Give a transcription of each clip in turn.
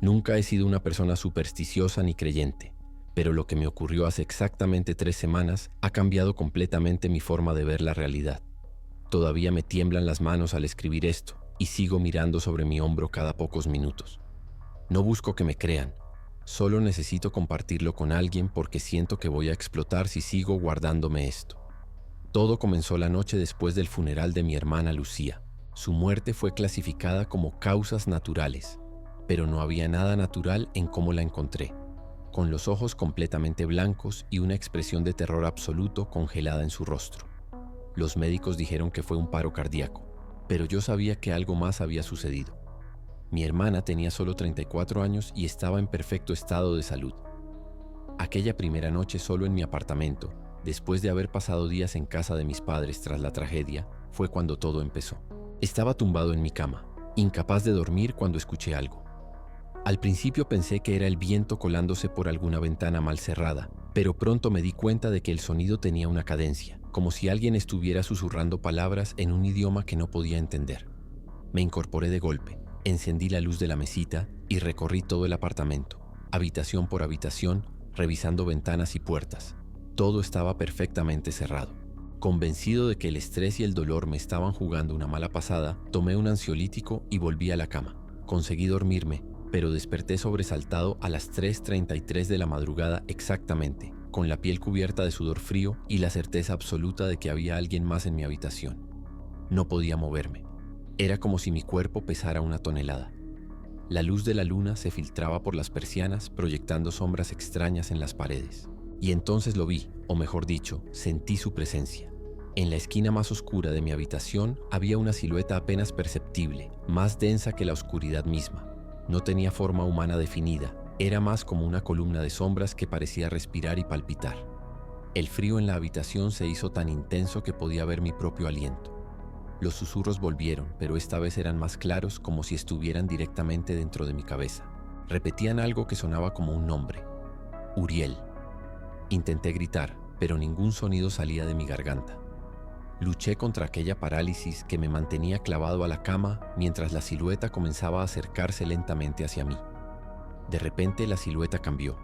Nunca he sido una persona supersticiosa ni creyente, pero lo que me ocurrió hace exactamente 3 semanas ha cambiado completamente mi forma de ver la realidad. Todavía me tiemblan las manos al escribir esto y sigo mirando sobre mi hombro cada pocos minutos. No busco que me crean, solo necesito compartirlo con alguien porque siento que voy a explotar si sigo guardándome esto. Todo comenzó la noche después del funeral de mi hermana Lucía. Su muerte fue clasificada como causas naturales, pero no había nada natural en cómo la encontré, con los ojos completamente blancos y una expresión de terror absoluto congelada en su rostro. Los médicos dijeron que fue un paro cardíaco, pero yo sabía que algo más había sucedido. Mi hermana tenía solo 34 años y estaba en perfecto estado de salud. Aquella primera noche solo en mi apartamento, después de haber pasado días en casa de mis padres tras la tragedia, fue cuando todo empezó. Estaba tumbado en mi cama, incapaz de dormir cuando escuché algo. Al principio pensé que era el viento colándose por alguna ventana mal cerrada, pero pronto me di cuenta de que el sonido tenía una cadencia, como si alguien estuviera susurrando palabras en un idioma que no podía entender. Me incorporé de golpe, encendí la luz de la mesita y recorrí todo el apartamento, habitación por habitación, revisando ventanas y puertas. Todo estaba perfectamente cerrado. Convencido de que el estrés y el dolor me estaban jugando una mala pasada, tomé un ansiolítico y volví a la cama. Conseguí dormirme, pero desperté sobresaltado a las 3:33 de la madrugada exactamente, con la piel cubierta de sudor frío y la certeza absoluta de que había alguien más en mi habitación. No podía moverme. Era como si mi cuerpo pesara 1 tonelada. La luz de la luna se filtraba por las persianas, proyectando sombras extrañas en las paredes. Y entonces lo vi, o mejor dicho, sentí su presencia. En la esquina más oscura de mi habitación había una silueta apenas perceptible, más densa que la oscuridad misma. No tenía forma humana definida, era más como una columna de sombras que parecía respirar y palpitar. El frío en la habitación se hizo tan intenso que podía ver mi propio aliento. Los susurros volvieron, pero esta vez eran más claros, como si estuvieran directamente dentro de mi cabeza. Repetían algo que sonaba como un nombre: Uriel. Intenté gritar, pero ningún sonido salía de mi garganta. Luché contra aquella parálisis que me mantenía clavado a la cama mientras la silueta comenzaba a acercarse lentamente hacia mí. De repente la silueta cambió.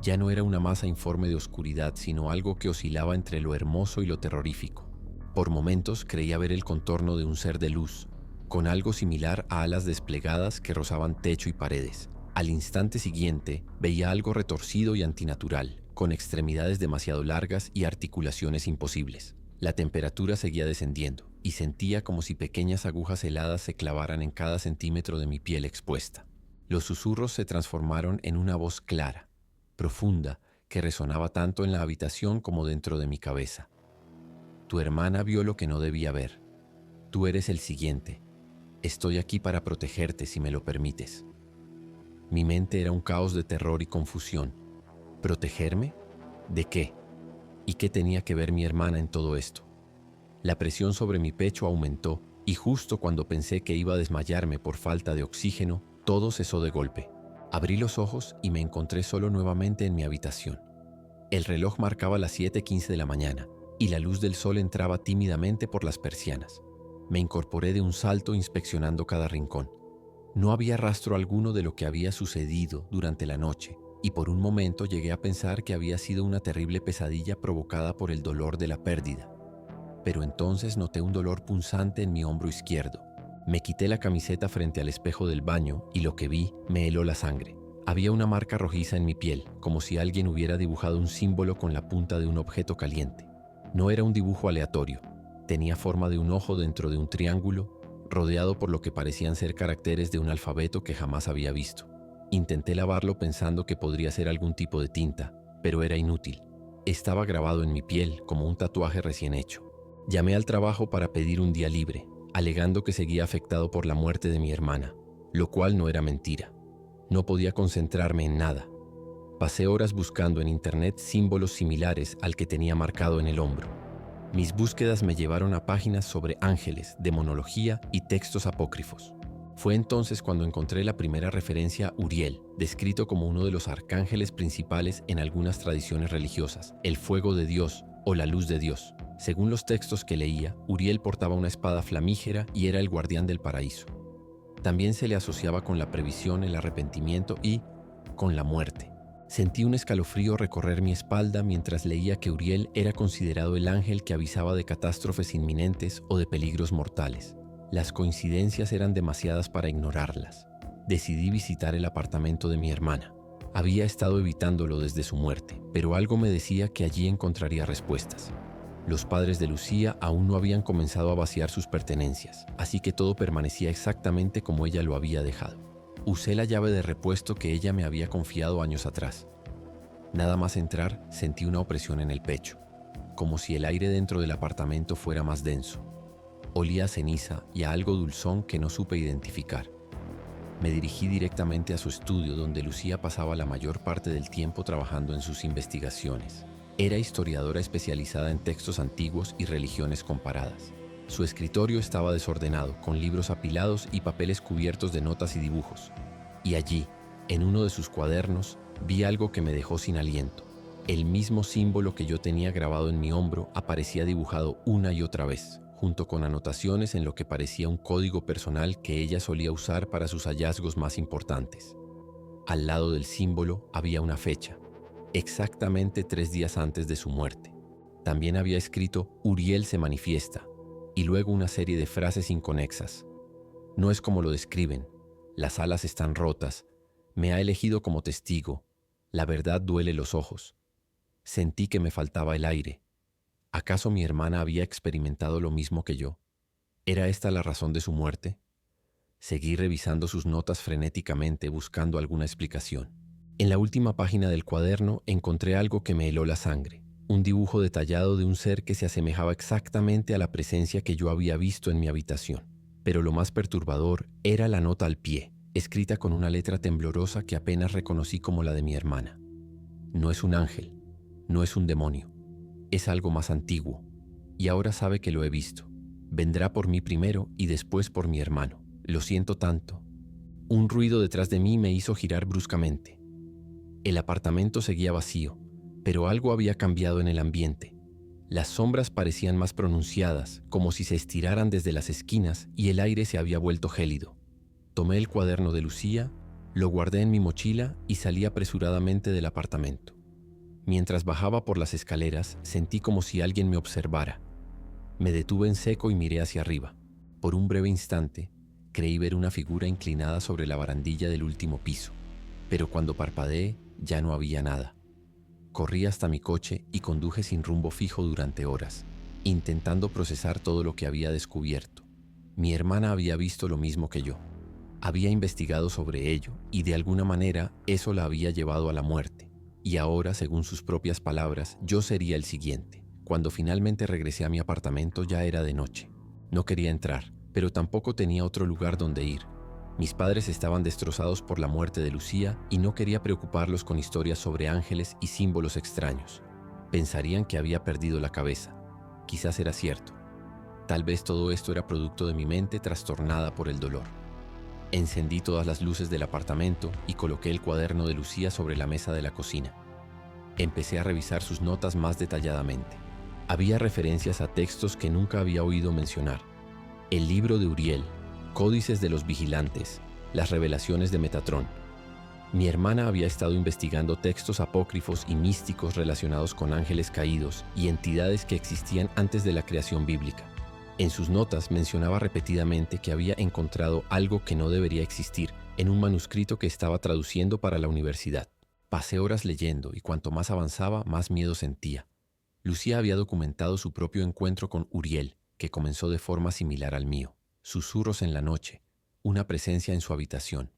Ya no era una masa informe de oscuridad, sino algo que oscilaba entre lo hermoso y lo terrorífico. Por momentos creía ver el contorno de un ser de luz, con algo similar a alas desplegadas que rozaban techo y paredes. Al instante siguiente veía algo retorcido y antinatural, con extremidades demasiado largas y articulaciones imposibles. La temperatura seguía descendiendo y sentía como si pequeñas agujas heladas se clavaran en cada centímetro de mi piel expuesta. Los susurros se transformaron en una voz clara, profunda, que resonaba tanto en la habitación como dentro de mi cabeza. Tu hermana vio lo que no debía ver. Tú eres el siguiente. Estoy aquí para protegerte si me lo permites. Mi mente era un caos de terror y confusión. ¿Protegerme? ¿De qué? ¿Y qué tenía que ver mi hermana en todo esto? La presión sobre mi pecho aumentó y justo cuando pensé que iba a desmayarme por falta de oxígeno, todo cesó de golpe. Abrí los ojos y me encontré solo nuevamente en mi habitación. El reloj marcaba las 7:15 de la mañana y la luz del sol entraba tímidamente por las persianas. Me incorporé de un salto inspeccionando cada rincón. No había rastro alguno de lo que había sucedido durante la noche, y por un momento llegué a pensar que había sido una terrible pesadilla provocada por el dolor de la pérdida. Pero entonces noté un dolor punzante en mi hombro izquierdo. Me quité la camiseta frente al espejo del baño y lo que vi me heló la sangre. Había una marca rojiza en mi piel, como si alguien hubiera dibujado un símbolo con la punta de un objeto caliente. No era un dibujo aleatorio. Tenía forma de un ojo dentro de un triángulo, rodeado por lo que parecían ser caracteres de un alfabeto que jamás había visto. Intenté lavarlo pensando que podría ser algún tipo de tinta, pero era inútil. Estaba grabado en mi piel como un tatuaje recién hecho. Llamé al trabajo para pedir un día libre, alegando que seguía afectado por la muerte de mi hermana, lo cual no era mentira. No podía concentrarme en nada. Pasé horas buscando en internet símbolos similares al que tenía marcado en el hombro. Mis búsquedas me llevaron a páginas sobre ángeles, demonología y textos apócrifos. Fue entonces cuando encontré la primera referencia a Uriel, descrito como uno de los arcángeles principales en algunas tradiciones religiosas, el fuego de Dios o la luz de Dios. Según los textos que leía, Uriel portaba una espada flamígera y era el guardián del paraíso. También se le asociaba con la previsión, el arrepentimiento y con la muerte. Sentí un escalofrío recorrer mi espalda mientras leía que Uriel era considerado el ángel que avisaba de catástrofes inminentes o de peligros mortales. Las coincidencias eran demasiadas para ignorarlas. Decidí visitar el apartamento de mi hermana. Había estado evitándolo desde su muerte, pero algo me decía que allí encontraría respuestas. Los padres de Lucía aún no habían comenzado a vaciar sus pertenencias, así que todo permanecía exactamente como ella lo había dejado. Usé la llave de repuesto que ella me había confiado años atrás. Nada más entrar, sentí una opresión en el pecho, como si el aire dentro del apartamento fuera más denso. Olía a ceniza y a algo dulzón que no supe identificar. Me dirigí directamente a su estudio, donde Lucía pasaba la mayor parte del tiempo trabajando en sus investigaciones. Era historiadora especializada en textos antiguos y religiones comparadas. Su escritorio estaba desordenado, con libros apilados y papeles cubiertos de notas y dibujos. Y allí, en uno de sus cuadernos, vi algo que me dejó sin aliento. El mismo símbolo que yo tenía grabado en mi hombro aparecía dibujado una y otra vez, junto con anotaciones en lo que parecía un código personal que ella solía usar para sus hallazgos más importantes. Al lado del símbolo había una fecha, exactamente 3 días antes de su muerte. También había escrito «Uriel se manifiesta», y luego una serie de frases inconexas. No es como lo describen. Las alas están rotas. Me ha elegido como testigo. La verdad duele los ojos. Sentí que me faltaba el aire. ¿Acaso mi hermana había experimentado lo mismo que yo? ¿Era esta la razón de su muerte? Seguí revisando sus notas frenéticamente, buscando alguna explicación. En la última página del cuaderno encontré algo que me heló la sangre. Un dibujo detallado de un ser que se asemejaba exactamente a la presencia que yo había visto en mi habitación. Pero lo más perturbador era la nota al pie, escrita con una letra temblorosa que apenas reconocí como la de mi hermana. No es un ángel, no es un demonio, es algo más antiguo, y ahora sabe que lo he visto. Vendrá por mí primero y después por mi hermano. Lo siento tanto. Un ruido detrás de mí me hizo girar bruscamente. El apartamento seguía vacío, pero algo había cambiado en el ambiente. Las sombras parecían más pronunciadas, como si se estiraran desde las esquinas, y el aire se había vuelto gélido. Tomé el cuaderno de Lucía, lo guardé en mi mochila y salí apresuradamente del apartamento. Mientras bajaba por las escaleras, sentí como si alguien me observara. Me detuve en seco y miré hacia arriba. Por un breve instante, creí ver una figura inclinada sobre la barandilla del último piso, pero cuando parpadeé, ya no había nada. Corrí hasta mi coche y conduje sin rumbo fijo durante horas, intentando procesar todo lo que había descubierto. Mi hermana había visto lo mismo que yo. Había investigado sobre ello y de alguna manera eso la había llevado a la muerte. Y ahora, según sus propias palabras, yo sería el siguiente. Cuando finalmente regresé a mi apartamento ya era de noche. No quería entrar, pero tampoco tenía otro lugar donde ir. Mis padres estaban destrozados por la muerte de Lucía y no quería preocuparlos con historias sobre ángeles y símbolos extraños. Pensarían que había perdido la cabeza. Quizás era cierto. Tal vez todo esto era producto de mi mente trastornada por el dolor. Encendí todas las luces del apartamento y coloqué el cuaderno de Lucía sobre la mesa de la cocina. Empecé a revisar sus notas más detalladamente. Había referencias a textos que nunca había oído mencionar. El libro de Uriel, Códices de los Vigilantes, las revelaciones de Metatrón. Mi hermana había estado investigando textos apócrifos y místicos relacionados con ángeles caídos y entidades que existían antes de la creación bíblica. En sus notas mencionaba repetidamente que había encontrado algo que no debería existir en un manuscrito que estaba traduciendo para la universidad. Pasé horas leyendo y cuanto más avanzaba, más miedo sentía. Lucía había documentado su propio encuentro con Uriel, que comenzó de forma similar al mío. Susurros en la noche, una presencia en su habitación.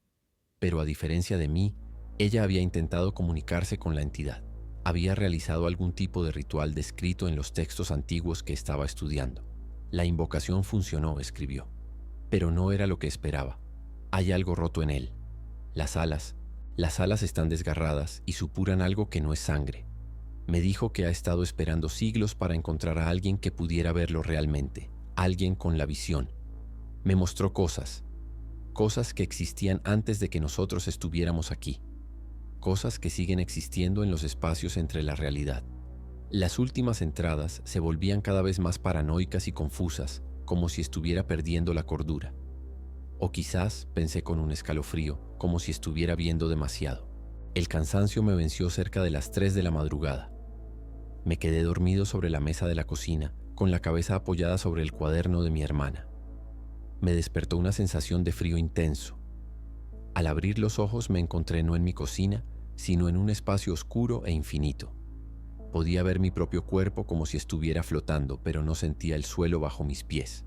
Pero a diferencia de mí, ella había intentado comunicarse con la entidad. Había realizado algún tipo de ritual descrito en los textos antiguos que estaba estudiando. La invocación funcionó, escribió. Pero no era lo que esperaba. Hay algo roto en él. Las alas están desgarradas y supuran algo que no es sangre. Me dijo que ha estado esperando siglos para encontrar a alguien que pudiera verlo realmente, alguien con la visión. Me mostró cosas que existían antes de que nosotros estuviéramos aquí, cosas que siguen existiendo en los espacios entre la realidad. Las últimas entradas se volvían cada vez más paranoicas y confusas, como si estuviera perdiendo la cordura. O quizás, pensé con un escalofrío, como si estuviera viendo demasiado. El cansancio me venció cerca de las 3 de la madrugada. Me quedé dormido sobre la mesa de la cocina, con la cabeza apoyada sobre el cuaderno de mi hermana. Me despertó una sensación de frío intenso. Al abrir los ojos me encontré no en mi cocina, sino en un espacio oscuro e infinito. Podía ver mi propio cuerpo como si estuviera flotando, pero no sentía el suelo bajo mis pies.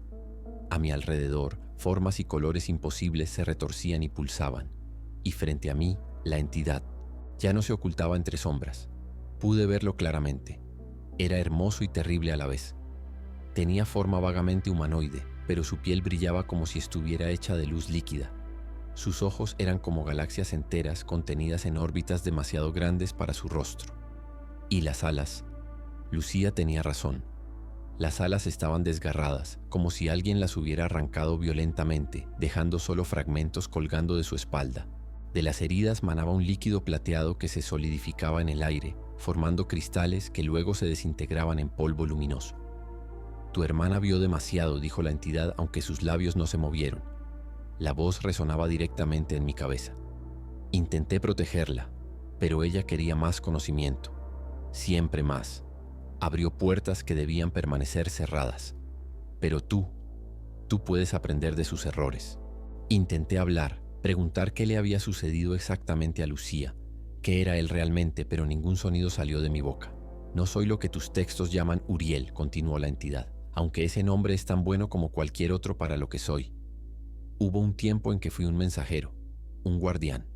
A mi alrededor, formas y colores imposibles se retorcían y pulsaban, y frente a mí, la entidad ya no se ocultaba entre sombras. Pude verlo claramente. Era hermoso y terrible a la vez. Tenía forma vagamente humanoide, pero su piel brillaba como si estuviera hecha de luz líquida. Sus ojos eran como galaxias enteras contenidas en órbitas demasiado grandes para su rostro. Y las alas. Lucía tenía razón. Las alas estaban desgarradas, como si alguien las hubiera arrancado violentamente, dejando solo fragmentos colgando de su espalda. De las heridas manaba un líquido plateado que se solidificaba en el aire, formando cristales que luego se desintegraban en polvo luminoso. Tu hermana vio demasiado, dijo la entidad, aunque sus labios no se movieron. La voz resonaba directamente en mi cabeza. Intenté protegerla, pero ella quería más conocimiento. Siempre más. Abrió puertas que debían permanecer cerradas. Pero tú puedes aprender de sus errores. Intenté hablar, preguntar qué le había sucedido exactamente a Lucía, qué era él realmente, pero ningún sonido salió de mi boca. No soy lo que tus textos llaman Uriel, continuó la entidad, aunque ese nombre es tan bueno como cualquier otro para lo que soy. Hubo un tiempo en que fui un mensajero, un guardián.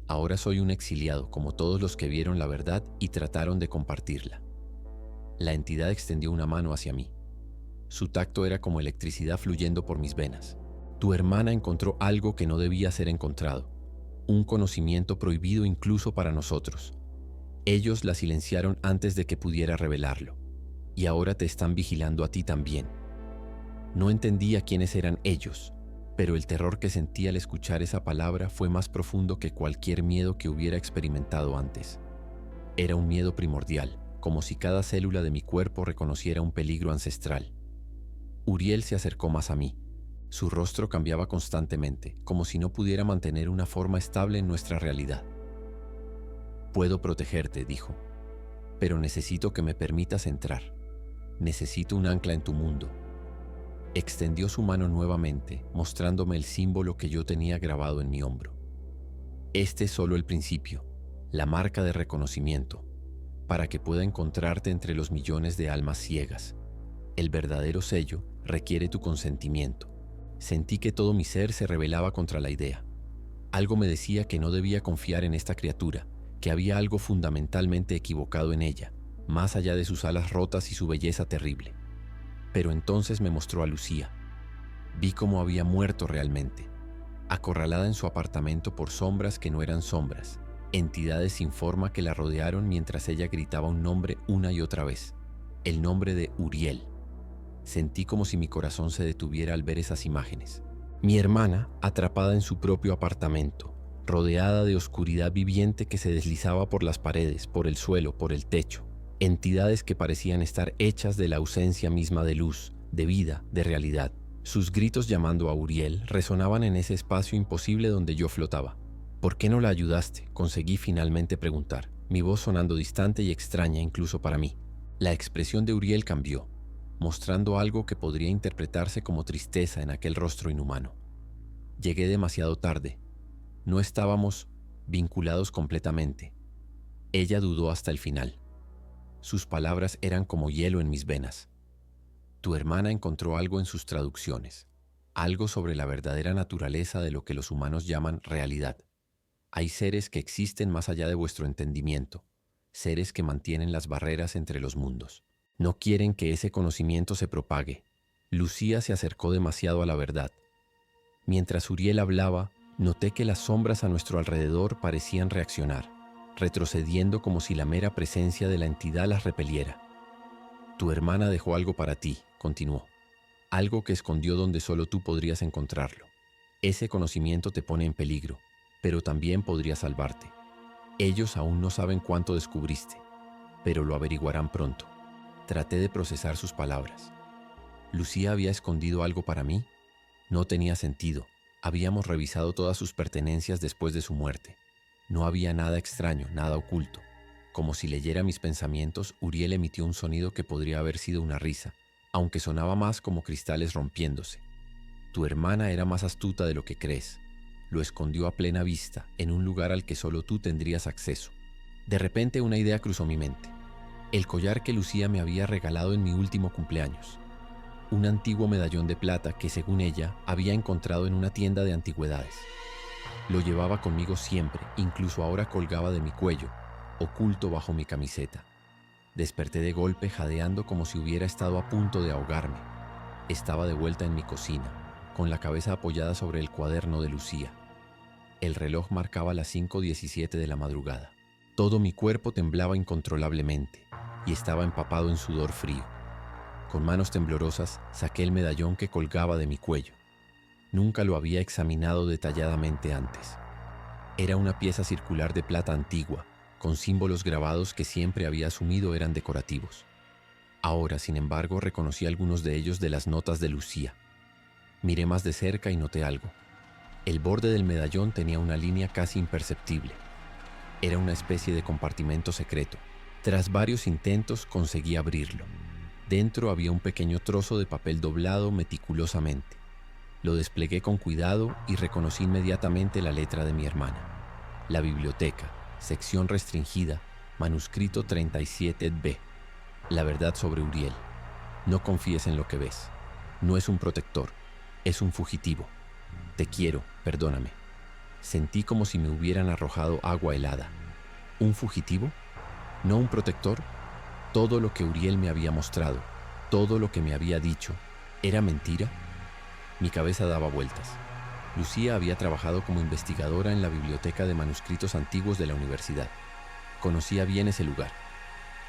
Ahora soy un exiliado, como todos los que vieron la verdad y trataron de compartirla. La entidad extendió una mano hacia mí. Su tacto era como electricidad fluyendo por mis venas. Tu hermana encontró algo que no debía ser encontrado, un conocimiento prohibido incluso para nosotros. Ellos la silenciaron antes de que pudiera revelarlo, y ahora te están vigilando a ti también. No entendía quiénes eran ellos, pero el terror que sentí al escuchar esa palabra fue más profundo que cualquier miedo que hubiera experimentado antes. Era un miedo primordial, como si cada célula de mi cuerpo reconociera un peligro ancestral. Uriel se acercó más a mí. Su rostro cambiaba constantemente, como si no pudiera mantener una forma estable en nuestra realidad. Puedo protegerte, dijo, pero necesito que me permitas entrar. Necesito un ancla en tu mundo. Extendió su mano nuevamente, mostrándome el símbolo que yo tenía grabado en mi hombro. Este es solo el principio, la marca de reconocimiento, para que pueda encontrarte entre los millones de almas ciegas. El verdadero sello requiere tu consentimiento. Sentí que todo mi ser se rebelaba contra la idea. Algo me decía que no debía confiar en esta criatura, que había algo fundamentalmente equivocado en ella, más allá de sus alas rotas y su belleza terrible. Pero entonces me mostró a Lucía. Vi cómo había muerto realmente, acorralada en su apartamento por sombras que no eran sombras, entidades sin forma que la rodearon mientras ella gritaba un nombre una y otra vez, el nombre de Uriel. Sentí como si mi corazón se detuviera al ver esas imágenes. Mi hermana, atrapada en su propio apartamento, rodeada de oscuridad viviente que se deslizaba por las paredes, por el suelo, por el techo. Entidades que parecían estar hechas de la ausencia misma de luz, de vida, de realidad. Sus gritos llamando a Uriel resonaban en ese espacio imposible donde yo flotaba. ¿Por qué no la ayudaste?, conseguí finalmente preguntar, mi voz sonando distante y extraña incluso para mí. La expresión de Uriel cambió, mostrando algo que podría interpretarse como tristeza en aquel rostro inhumano. Llegué demasiado tarde. No estábamos vinculados completamente. Ella dudó hasta el final. Sus palabras eran como hielo en mis venas. Tu hermana encontró algo en sus traducciones, algo sobre la verdadera naturaleza de lo que los humanos llaman realidad. Hay seres que existen más allá de vuestro entendimiento, seres que mantienen las barreras entre los mundos. No quieren que ese conocimiento se propague. Lucía se acercó demasiado a la verdad. Mientras Uriel hablaba, noté que las sombras a nuestro alrededor parecían reaccionar, retrocediendo como si la mera presencia de la entidad las repeliera. Tu hermana dejó algo para ti, continuó. Algo que escondió donde solo tú podrías encontrarlo. Ese conocimiento te pone en peligro, pero también podría salvarte. Ellos aún no saben cuánto descubriste, pero lo averiguarán pronto. Traté de procesar sus palabras. ¿Lucía había escondido algo para mí? No tenía sentido. Habíamos revisado todas sus pertenencias después de su muerte. No había nada extraño, nada oculto. Como si leyera mis pensamientos, Uriel emitió un sonido que podría haber sido una risa, aunque sonaba más como cristales rompiéndose. Tu hermana era más astuta de lo que crees. Lo escondió a plena vista, en un lugar al que solo tú tendrías acceso. De repente una idea cruzó mi mente. El collar que Lucía me había regalado en mi último cumpleaños. Un antiguo medallón de plata que, según ella, había encontrado en una tienda de antigüedades. Lo llevaba conmigo siempre, incluso ahora colgaba de mi cuello, oculto bajo mi camiseta. Desperté de golpe jadeando como si hubiera estado a punto de ahogarme. Estaba de vuelta en mi cocina, con la cabeza apoyada sobre el cuaderno de Lucía. El reloj marcaba las 5:17 de la madrugada. Todo mi cuerpo temblaba incontrolablemente y estaba empapado en sudor frío. Con manos temblorosas saqué el medallón que colgaba de mi cuello. Nunca lo había examinado detalladamente antes. Era una pieza circular de plata antigua, con símbolos grabados que siempre había asumido eran decorativos. Ahora, sin embargo, reconocí algunos de ellos de las notas de Lucía. Miré más de cerca y noté algo. El borde del medallón tenía una línea casi imperceptible. Era una especie de compartimento secreto. Tras varios intentos conseguí abrirlo. Dentro había un pequeño trozo de papel doblado meticulosamente. Lo desplegué con cuidado y reconocí inmediatamente la letra de mi hermana. La biblioteca, sección restringida, manuscrito 37B. La verdad sobre Uriel. No confíes en lo que ves. No es un protector, es un fugitivo. Te quiero, perdóname. Sentí como si me hubieran arrojado agua helada. ¿Un fugitivo? ¿No un protector? Todo lo que Uriel me había mostrado, todo lo que me había dicho, ¿era mentira? Mi cabeza daba vueltas. Lucía había trabajado como investigadora en la biblioteca de manuscritos antiguos de la universidad. Conocía bien ese lugar.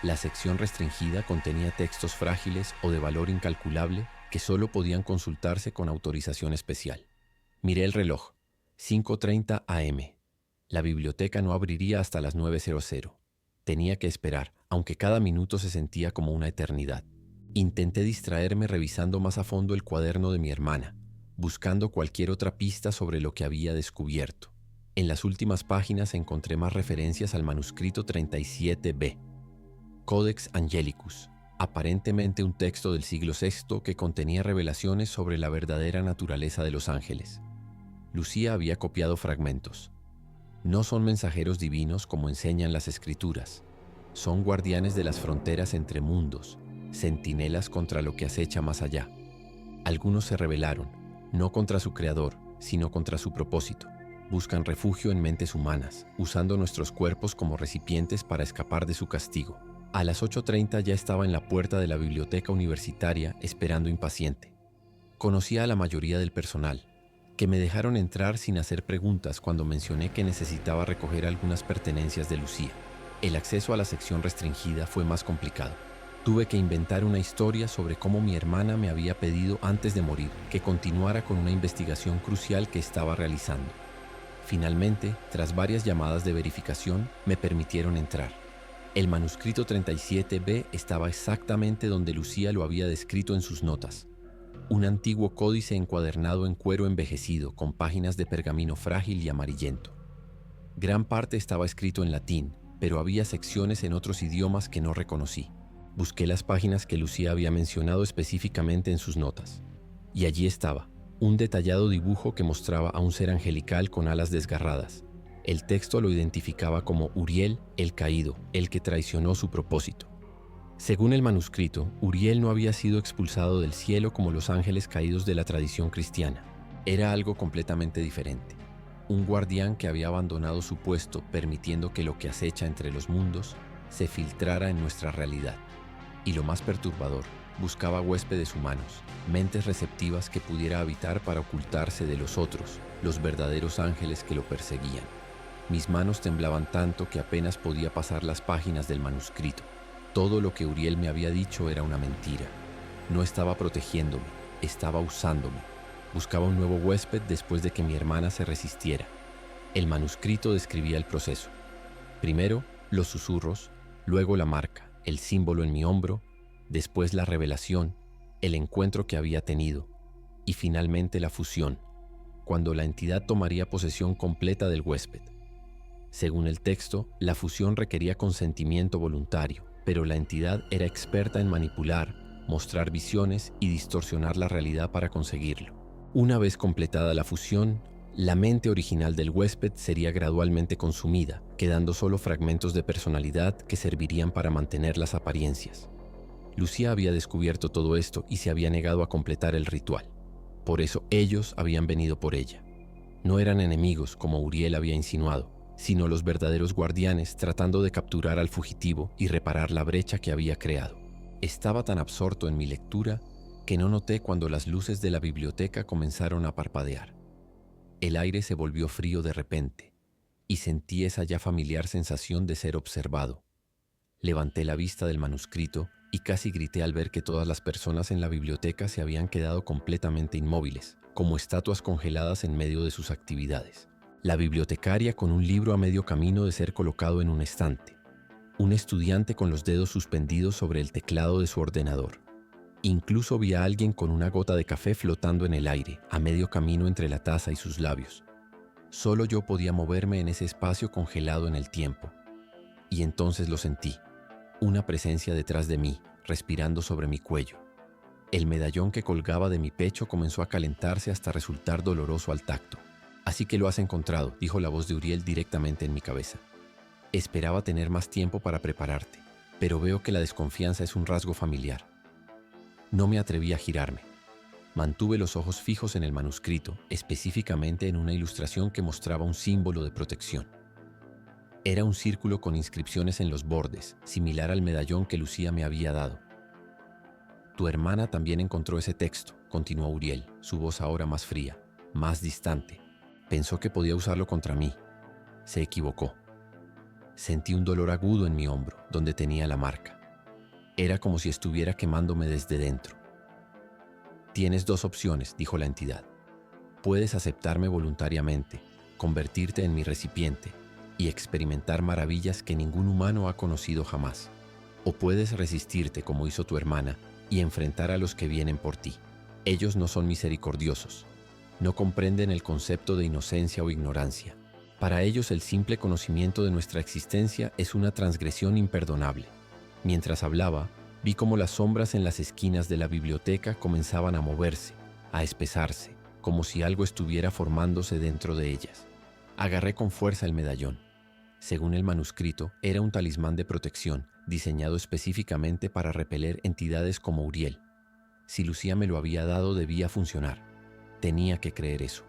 La sección restringida contenía textos frágiles o de valor incalculable que solo podían consultarse con autorización especial. Miré el reloj. 5:30 AM. La biblioteca no abriría hasta las 9:00. Tenía que esperar, aunque cada minuto se sentía como una eternidad. Intenté distraerme revisando más a fondo el cuaderno de mi hermana, buscando cualquier otra pista sobre lo que había descubierto. En las últimas páginas encontré más referencias al manuscrito 37B. Codex Angelicus, aparentemente un texto del siglo VI que contenía revelaciones sobre la verdadera naturaleza de los ángeles. Lucía había copiado fragmentos. No son mensajeros divinos como enseñan las escrituras. Son guardianes de las fronteras entre mundos, centinelas contra lo que acecha más allá. Algunos se rebelaron, no contra su creador, sino contra su propósito. Buscan refugio en mentes humanas, usando nuestros cuerpos como recipientes para escapar de su castigo. A las 8:30 ya estaba en la puerta de la biblioteca universitaria esperando impaciente. Conocía a la mayoría del personal, que me dejaron entrar sin hacer preguntas cuando mencioné que necesitaba recoger algunas pertenencias de Lucía. El acceso a la sección restringida fue más complicado. Tuve que inventar una historia sobre cómo mi hermana me había pedido antes de morir que continuara con una investigación crucial que estaba realizando. Finalmente, tras varias llamadas de verificación, me permitieron entrar. El manuscrito 37B estaba exactamente donde Lucía lo había descrito en sus notas. Un antiguo códice encuadernado en cuero envejecido, con páginas de pergamino frágil y amarillento. Gran parte estaba escrito en latín, pero había secciones en otros idiomas que no reconocí. Busqué las páginas que Lucía había mencionado específicamente en sus notas. Y allí estaba, un detallado dibujo que mostraba a un ser angelical con alas desgarradas. El texto lo identificaba como Uriel el caído, el que traicionó su propósito. Según el manuscrito, Uriel no había sido expulsado del cielo como los ángeles caídos de la tradición cristiana. Era algo completamente diferente. Un guardián que había abandonado su puesto, permitiendo que lo que acecha entre los mundos se filtrara en nuestra realidad. Y lo más perturbador, buscaba huéspedes humanos, mentes receptivas que pudiera habitar para ocultarse de los otros, los verdaderos ángeles que lo perseguían. Mis manos temblaban tanto que apenas podía pasar las páginas del manuscrito. Todo lo que Uriel me había dicho era una mentira. No estaba protegiéndome, estaba usándome. Buscaba un nuevo huésped después de que mi hermana se resistiera. El manuscrito describía el proceso. Primero, los susurros, luego la marca, el símbolo en mi hombro, después la revelación, el encuentro que había tenido y finalmente la fusión. cuando la entidad tomaría posesión completa del huésped. Según el texto, la fusión requería consentimiento voluntario, pero la entidad era experta en manipular, mostrar visiones y distorsionar la realidad para conseguirlo. Una vez completada la fusión, la mente original del huésped sería gradualmente consumida, quedando solo fragmentos de personalidad que servirían para mantener las apariencias. Lucía había descubierto todo esto y se había negado a completar el ritual. Por eso ellos habían venido por ella. No eran enemigos, como Uriel había insinuado, sino los verdaderos guardianes tratando de capturar al fugitivo y reparar la brecha que había creado. Estaba tan absorto en mi lectura que no noté cuando las luces de la biblioteca comenzaron a parpadear. El aire se volvió frío de repente y sentí esa ya familiar sensación de ser observado. Levanté la vista del manuscrito y casi grité al ver que todas las personas en la biblioteca se habían quedado completamente inmóviles, como estatuas congeladas en medio de sus actividades. La bibliotecaria con un libro a medio camino de ser colocado en un estante. Un estudiante con los dedos suspendidos sobre el teclado de su ordenador. Incluso vi a alguien con una gota de café flotando en el aire, a medio camino entre la taza y sus labios. Solo yo podía moverme en ese espacio congelado en el tiempo. Y entonces lo sentí. Una presencia detrás de mí, respirando sobre mi cuello. El medallón que colgaba de mi pecho comenzó a calentarse hasta resultar doloroso al tacto. «Así que lo has encontrado», dijo la voz de Uriel directamente en mi cabeza. Esperaba tener más tiempo para prepararte, pero veo que la desconfianza es un rasgo familiar. No me atreví a girarme. Mantuve los ojos fijos en el manuscrito, específicamente en una ilustración que mostraba un símbolo de protección. Era un círculo con inscripciones en los bordes, similar al medallón que Lucía me había dado. «Tu hermana también encontró ese texto», continuó Uriel, su voz ahora más fría, más distante. Pensó que podía usarlo contra mí. Se equivocó. Sentí un dolor agudo en mi hombro, donde tenía la marca. Era como si estuviera quemándome desde dentro. «Tienes dos opciones», dijo la entidad. «Puedes aceptarme voluntariamente, convertirte en mi recipiente y experimentar maravillas que ningún humano ha conocido jamás. O puedes resistirte como hizo tu hermana y enfrentar a los que vienen por ti. Ellos no son misericordiosos. No comprenden el concepto de inocencia o ignorancia. Para ellos el simple conocimiento de nuestra existencia es una transgresión imperdonable». Mientras hablaba, vi cómo las sombras en las esquinas de la biblioteca comenzaban a moverse, a espesarse, como si algo estuviera formándose dentro de ellas. Agarré con fuerza el medallón. Según el manuscrito, era un talismán de protección, diseñado específicamente para repeler entidades como Uriel. Si Lucía me lo había dado, debía funcionar. Tenía que creer eso.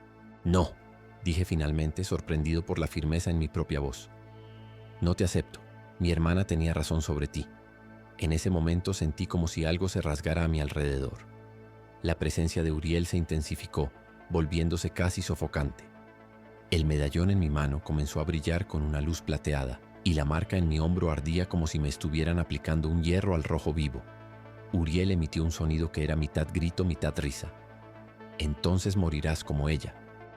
«No», dije finalmente, sorprendido por la firmeza en mi propia voz. «No te acepto. Mi hermana tenía razón sobre ti». En ese momento sentí como si algo se rasgara a mi alrededor. La presencia de Uriel se intensificó, volviéndose casi sofocante. El medallón en mi mano comenzó a brillar con una luz plateada y la marca en mi hombro ardía como si me estuvieran aplicando un hierro al rojo vivo. Uriel emitió un sonido que era mitad grito, mitad risa. «Entonces morirás como ella,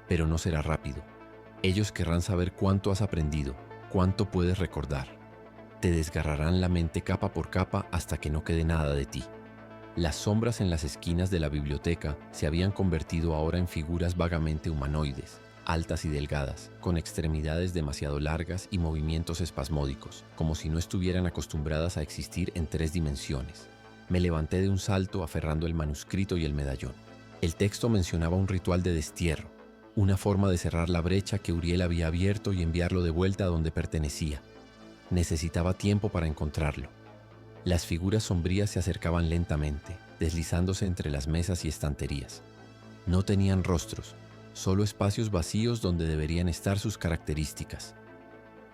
pero no será rápido. Ellos querrán saber cuánto has aprendido, cuánto puedes recordar. Te desgarrarán la mente capa por capa hasta que no quede nada de ti». Las sombras en las esquinas de la biblioteca se habían convertido ahora en figuras vagamente humanoides, altas y delgadas, con extremidades demasiado largas y movimientos espasmódicos, como si no estuvieran acostumbradas a existir en 3 dimensiones. Me levanté de un salto aferrando el manuscrito y el medallón. El texto mencionaba un ritual de destierro, una forma de cerrar la brecha que Uriel había abierto y enviarlo de vuelta a donde pertenecía. Necesitaba tiempo para encontrarlo. Las figuras sombrías se acercaban lentamente, deslizándose entre las mesas y estanterías. No tenían rostros, solo espacios vacíos donde deberían estar sus características.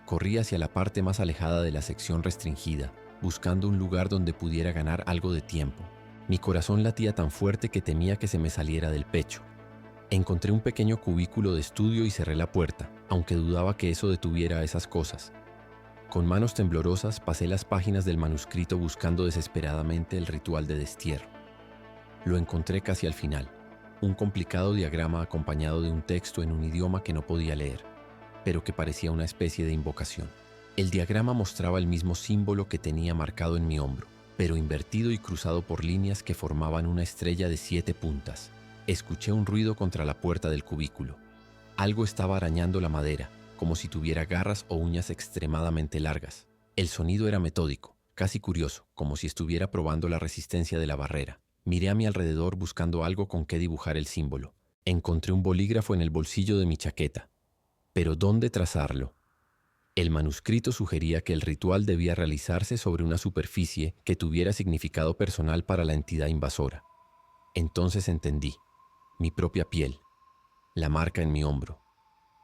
Corrí hacia la parte más alejada de la sección restringida, buscando un lugar donde pudiera ganar algo de tiempo. Mi corazón latía tan fuerte que temía que se me saliera del pecho. Encontré un pequeño cubículo de estudio y cerré la puerta, aunque dudaba que eso detuviera esas cosas. Con manos temblorosas pasé las páginas del manuscrito buscando desesperadamente el ritual de destierro. Lo encontré casi al final, un complicado diagrama acompañado de un texto en un idioma que no podía leer, pero que parecía una especie de invocación. El diagrama mostraba el mismo símbolo que tenía marcado en mi hombro, pero invertido y cruzado por líneas que formaban una estrella de 7 puntas. Escuché un ruido contra la puerta del cubículo. Algo estaba arañando la madera, como si tuviera garras o uñas extremadamente largas. El sonido era metódico, casi curioso, como si estuviera probando la resistencia de la barrera. Miré a mi alrededor buscando algo con qué dibujar el símbolo. Encontré un bolígrafo en el bolsillo de mi chaqueta. Pero ¿dónde trazarlo? El manuscrito sugería que el ritual debía realizarse sobre una superficie que tuviera significado personal para la entidad invasora. Entonces entendí. Mi propia piel. La marca en mi hombro.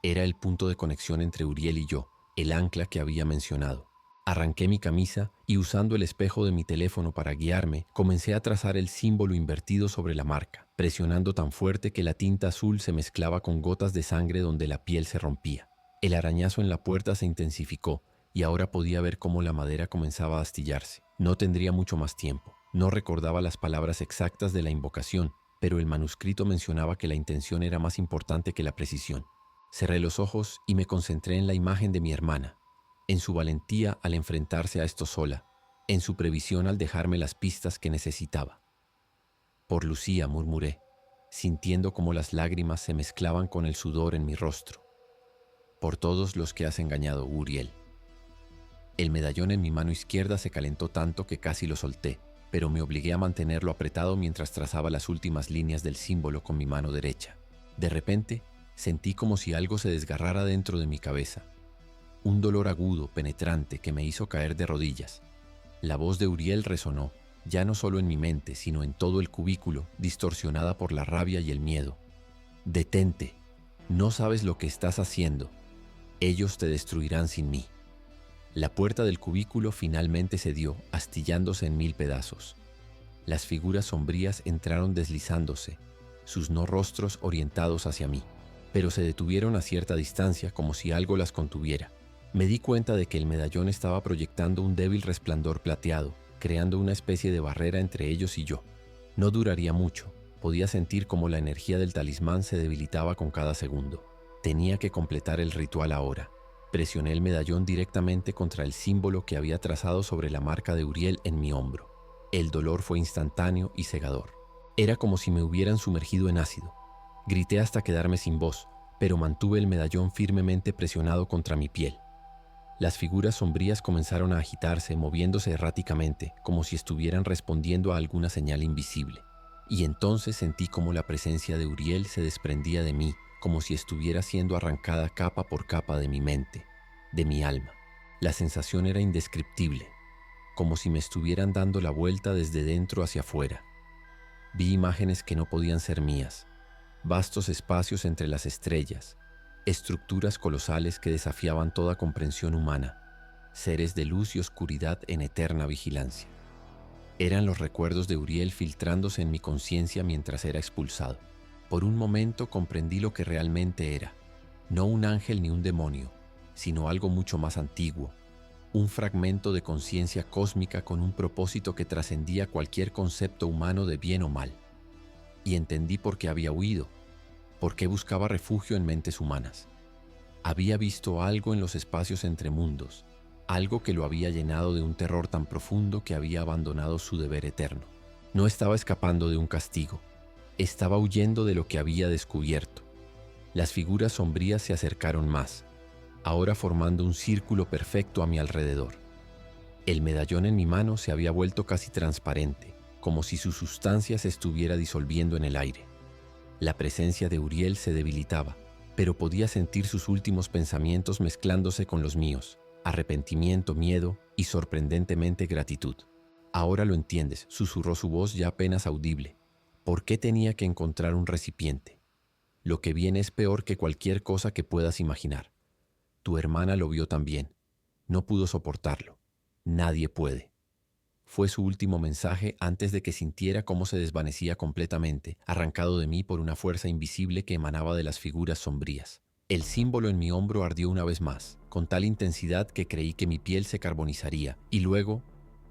Era el punto de conexión entre Uriel y yo, el ancla que había mencionado. Arranqué mi camisa y usando el espejo de mi teléfono para guiarme, comencé a trazar el símbolo invertido sobre la marca, presionando tan fuerte que la tinta azul se mezclaba con gotas de sangre donde la piel se rompía. El arañazo en la puerta se intensificó y ahora podía ver cómo la madera comenzaba a astillarse. No tendría mucho más tiempo. No recordaba las palabras exactas de la invocación, pero el manuscrito mencionaba que la intención era más importante que la precisión. Cerré los ojos y me concentré en la imagen de mi hermana, en su valentía al enfrentarse a esto sola, en su previsión al dejarme las pistas que necesitaba. Por Lucía, murmuré, sintiendo cómo las lágrimas se mezclaban con el sudor en mi rostro. Por todos los que has engañado, Uriel. El medallón en mi mano izquierda se calentó tanto que casi lo solté, pero me obligué a mantenerlo apretado mientras trazaba las últimas líneas del símbolo con mi mano derecha. De repente, sentí como si algo se desgarrara dentro de mi cabeza. Un dolor agudo, penetrante, que me hizo caer de rodillas. La voz de Uriel resonó, ya no solo en mi mente, sino en todo el cubículo, distorsionada por la rabia y el miedo. «Detente, no sabes lo que estás haciendo. Ellos te destruirán sin mí». La puerta del cubículo finalmente cedió, astillándose en 1000 pedazos. Las figuras sombrías entraron deslizándose, sus no rostros orientados hacia mí, pero se detuvieron a cierta distancia como si algo las contuviera. Me di cuenta de que el medallón estaba proyectando un débil resplandor plateado, creando una especie de barrera entre ellos y yo. No duraría mucho, podía sentir cómo la energía del talismán se debilitaba con cada segundo. Tenía que completar el ritual ahora. Presioné el medallón directamente contra el símbolo que había trazado sobre la marca de Uriel en mi hombro. El dolor fue instantáneo y cegador. Era como si me hubieran sumergido en ácido. Grité hasta quedarme sin voz, pero mantuve el medallón firmemente presionado contra mi piel. Las figuras sombrías comenzaron a agitarse, moviéndose erráticamente, como si estuvieran respondiendo a alguna señal invisible. Y entonces sentí como la presencia de Uriel se desprendía de mí, como si estuviera siendo arrancada capa por capa de mi mente, de mi alma. La sensación era indescriptible, como si me estuvieran dando la vuelta desde dentro hacia afuera. Vi imágenes que no podían ser mías, vastos espacios entre las estrellas, estructuras colosales que desafiaban toda comprensión humana, seres de luz y oscuridad en eterna vigilancia. Eran los recuerdos de Uriel filtrándose en mi conciencia mientras era expulsado. Por un momento comprendí lo que realmente era, no un ángel ni un demonio, sino algo mucho más antiguo, un fragmento de conciencia cósmica con un propósito que trascendía cualquier concepto humano de bien o mal. Y entendí por qué había huido, por qué buscaba refugio en mentes humanas. Había visto algo en los espacios entre mundos, algo que lo había llenado de un terror tan profundo que había abandonado su deber eterno. No estaba escapando de un castigo, estaba huyendo de lo que había descubierto. Las figuras sombrías se acercaron más, ahora formando un círculo perfecto a mi alrededor. El medallón en mi mano se había vuelto casi transparente, como si su sustancia se estuviera disolviendo en el aire. La presencia de Uriel se debilitaba, pero podía sentir sus últimos pensamientos mezclándose con los míos, arrepentimiento, miedo y sorprendentemente gratitud. «Ahora lo entiendes», susurró su voz ya apenas audible. «¿Por qué tenía que encontrar un recipiente? Lo que viene es peor que cualquier cosa que puedas imaginar. Tu hermana lo vio también. No pudo soportarlo. Nadie puede». Fue su último mensaje antes de que sintiera cómo se desvanecía completamente, arrancado de mí por una fuerza invisible que emanaba de las figuras sombrías. El símbolo en mi hombro ardió una vez más, con tal intensidad que creí que mi piel se carbonizaría, y luego,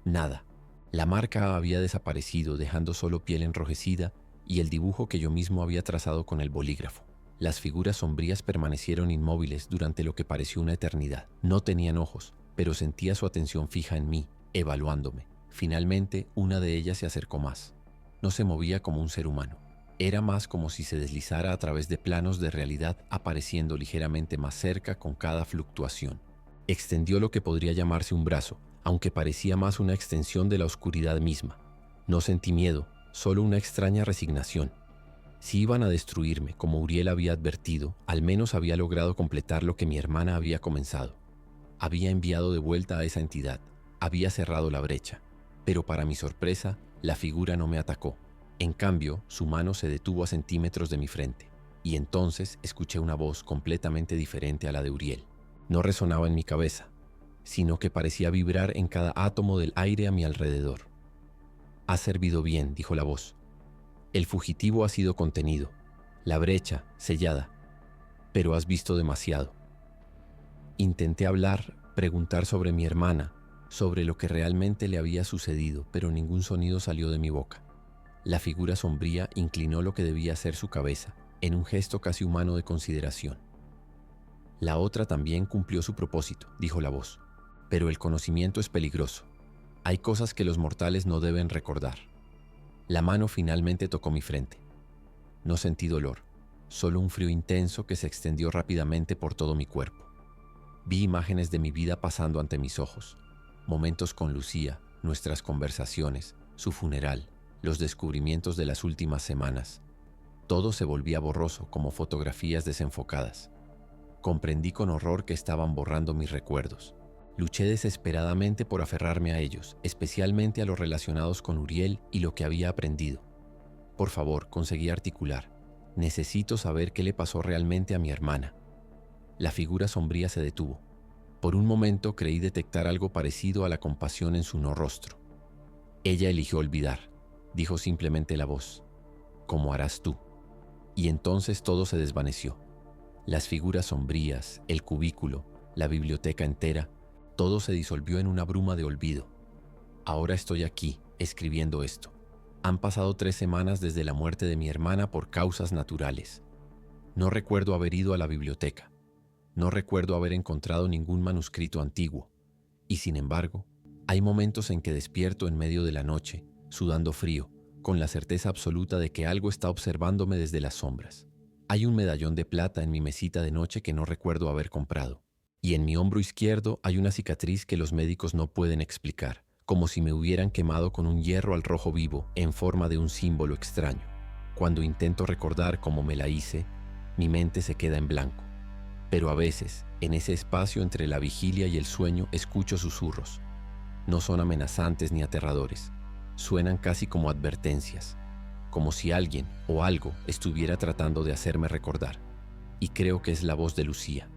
nada. La marca había desaparecido, dejando solo piel enrojecida y el dibujo que yo mismo había trazado con el bolígrafo. Las figuras sombrías permanecieron inmóviles durante lo que pareció una eternidad. No tenían ojos, pero sentía su atención fija en mí, evaluándome. Finalmente, una de ellas se acercó más. No se movía como un ser humano. Era más como si se deslizara a través de planos de realidad, apareciendo ligeramente más cerca con cada fluctuación. Extendió lo que podría llamarse un brazo, aunque parecía más una extensión de la oscuridad misma. No sentí miedo, solo una extraña resignación. Si iban a destruirme, como Uriel había advertido, al menos había logrado completar lo que mi hermana había comenzado. Había enviado de vuelta a esa entidad, había cerrado la brecha. Pero para mi sorpresa, la figura no me atacó. En cambio, su mano se detuvo a centímetros de mi frente, y entonces escuché una voz completamente diferente a la de Uriel. No resonaba en mi cabeza, sino que parecía vibrar en cada átomo del aire a mi alrededor. «Has servido bien», dijo la voz. «El fugitivo ha sido contenido, la brecha sellada, pero has visto demasiado». Intenté hablar, preguntar sobre mi hermana, sobre lo que realmente le había sucedido, pero ningún sonido salió de mi boca. La figura sombría inclinó lo que debía ser su cabeza, en un gesto casi humano de consideración. «La otra también cumplió su propósito», dijo la voz, «pero el conocimiento es peligroso. Hay cosas que los mortales no deben recordar». La mano finalmente tocó mi frente. No sentí dolor, solo un frío intenso que se extendió rápidamente por todo mi cuerpo. Vi imágenes de mi vida pasando ante mis ojos, momentos con Lucía, nuestras conversaciones, su funeral, los descubrimientos de las últimas semanas. Todo se volvía borroso como fotografías desenfocadas. Comprendí con horror que estaban borrando mis recuerdos. Luché desesperadamente por aferrarme a ellos, especialmente a los relacionados con Uriel y lo que había aprendido. «Por favor», conseguí articular, «necesito saber qué le pasó realmente a mi hermana». La figura sombría se detuvo. Por un momento creí detectar algo parecido a la compasión en su no rostro. «Ella eligió olvidar», dijo simplemente la voz, «como harás tú». Y entonces todo se desvaneció. Las figuras sombrías, el cubículo, la biblioteca entera, todo se disolvió en una bruma de olvido. Ahora estoy aquí, escribiendo esto. Han pasado 3 semanas desde la muerte de mi hermana por causas naturales. No recuerdo haber ido a la biblioteca. No recuerdo haber encontrado ningún manuscrito antiguo. Y sin embargo, hay momentos en que despierto en medio de la noche, sudando frío, con la certeza absoluta de que algo está observándome desde las sombras. Hay un medallón de plata en mi mesita de noche que no recuerdo haber comprado. Y en mi hombro izquierdo hay una cicatriz que los médicos no pueden explicar, como si me hubieran quemado con un hierro al rojo vivo en forma de un símbolo extraño. Cuando intento recordar cómo me la hice, mi mente se queda en blanco. Pero a veces, en ese espacio entre la vigilia y el sueño, escucho susurros. No son amenazantes ni aterradores. Suenan casi como advertencias, como si alguien o algo estuviera tratando de hacerme recordar. Y creo que es la voz de Lucía.